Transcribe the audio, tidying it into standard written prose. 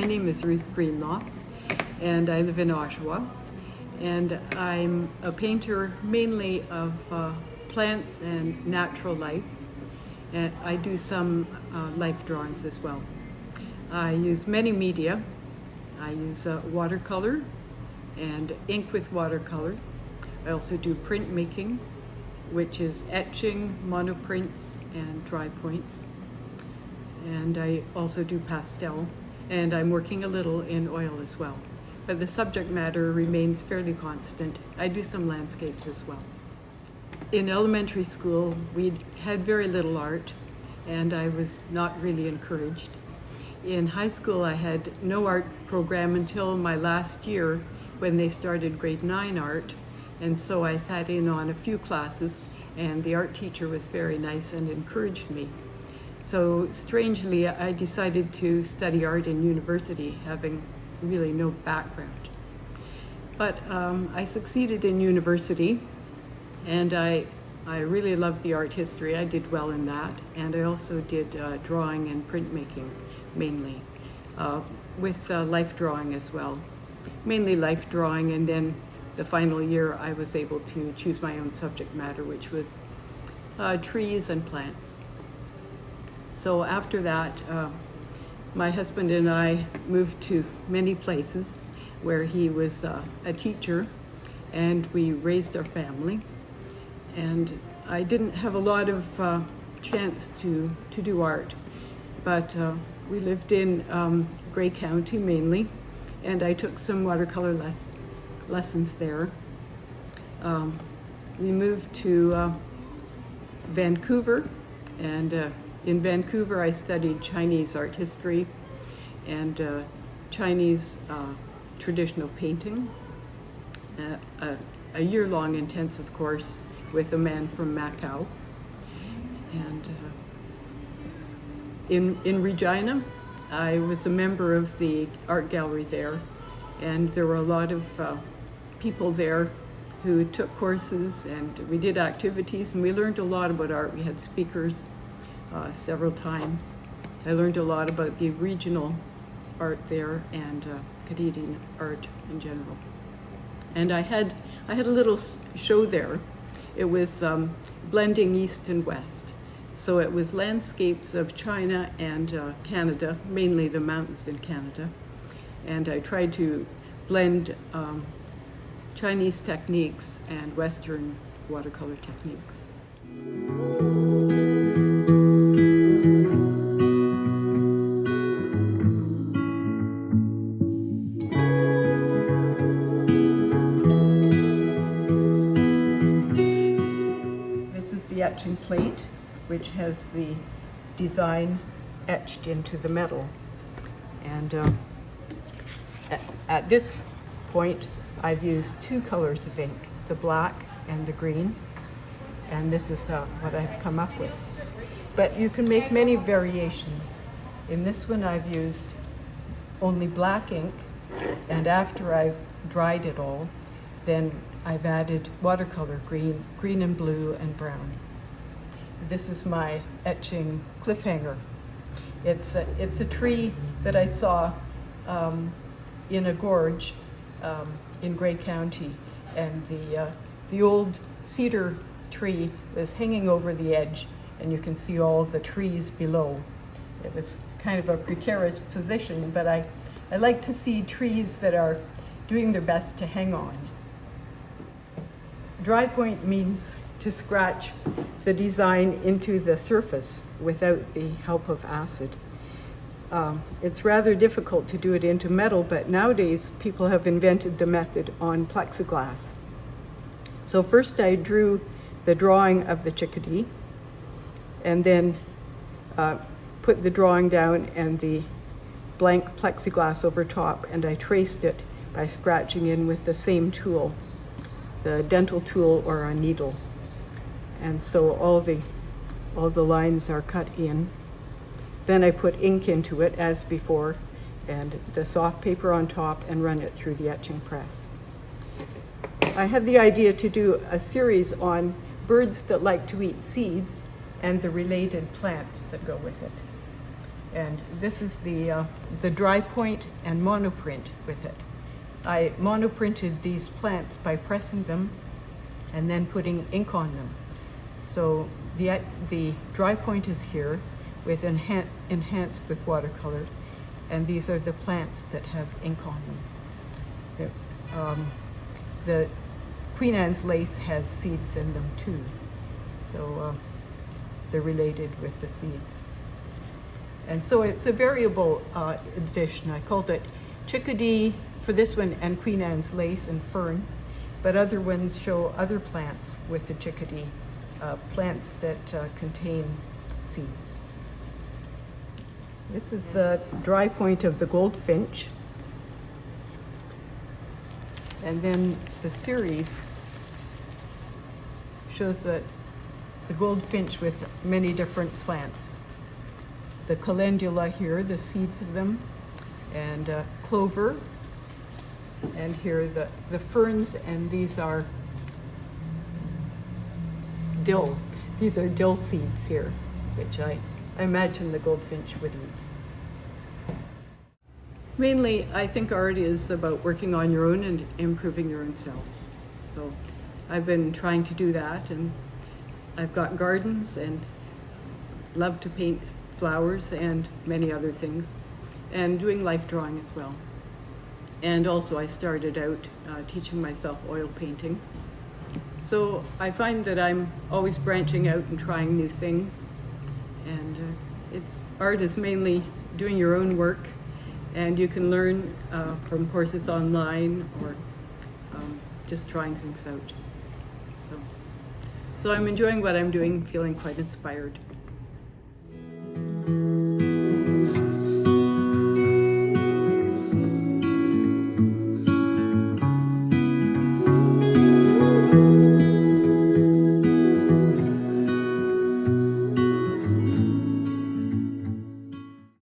name is Ruth Greenlaw, and I live in Oshawa. And I'm a painter mainly of plants and natural life. And I do some life drawings as well. I use many media. I use watercolor and ink with watercolor. I also do printmaking, which is etching, monoprints, and dry points. And I also do pastel, and I'm working a little in oil as well. But the subject matter remains fairly constant. I do some landscapes as well. In elementary school, we had very little art, and I was not really encouraged. In high school, I had no art program until my last year when they started grade 9 art, and so I sat in on a few classes, and the art teacher was very nice and encouraged me. So strangely, I decided to study art in university, having really no background. But I succeeded in university, and I really loved the art history. I did well in that, and I also did drawing and printmaking mainly, with life drawing as well. Mainly life drawing, and then the final year I was able to choose my own subject matter, which was trees and plants. So after that, my husband and I moved to many places where he was a teacher, and we raised our family. And I didn't have a lot of chance to do art, but we lived in Grey County mainly, and I took some watercolor lessons there. We moved to Vancouver, and in Vancouver I studied Chinese art history and Chinese traditional painting, a year-long intensive course with a man from Macau. And in Regina, I was a member of the art gallery there, and there were a lot of people there who took courses, and we did activities, and we learned a lot about art. We had speakers several times. I learned a lot about the regional art there and Canadian art in general. And I had a little show there. It was blending East and West. So it was landscapes of China and Canada, mainly the mountains in Canada. And I tried to blend Chinese techniques and Western watercolor techniques. This is the etching plate, which has the design etched into the metal. And at this point, I've used two colors of ink, the black and the green, and this is what I've come up with. But you can make many variations. In this one, I've used only black ink, and after I've dried it all, then I've added watercolor green and blue and brown. This is my etching cliffhanger. It's a tree that I saw in a gorge in Grey County, and the old cedar tree was hanging over the edge, and you can see all the trees below. It was kind of a precarious position, but I like to see trees that are doing their best to hang on. Dry point means to scratch the design into the surface without the help of acid. It's rather difficult to do it into metal, but nowadays people have invented the method on plexiglass. So first I drew the drawing of the chickadee, and then put the drawing down and the blank plexiglass over top, and I traced it by scratching in with the same tool, the dental tool or a needle. And so all the lines are cut in. Then I put ink into it as before, and the soft paper on top, and run it through the etching press. I had the idea to do a series on birds that like to eat seeds and the related plants that go with it. And this is the dry point and monoprint with it. I monoprinted these plants by pressing them and then putting ink on them. So the dry point is here with enhanced with watercolor, and these are the plants that have ink on them. The Queen Anne's lace has seeds in them too, so they're related with the seeds. And so it's a variable edition. I called it Chickadee for this one, and Queen Anne's lace and fern, but other ones show other plants with the chickadee, plants that contain seeds. This is the dry point of the goldfinch. And then the series shows that the goldfinch with many different plants. The calendula here, the seeds of them, and clover, and here the ferns, and these are dill. These are dill seeds here, which I imagine the goldfinch would eat. Mainly, I think art is about working on your own and improving your own self. So I've been trying to do that, and I've got gardens and love to paint flowers and many other things, and doing life drawing as well. And also I started out teaching myself oil painting. So I find that I'm always branching out and trying new things. And art is mainly doing your own work, and you can learn from courses online or just trying things out. So I'm enjoying what I'm doing, feeling quite inspired.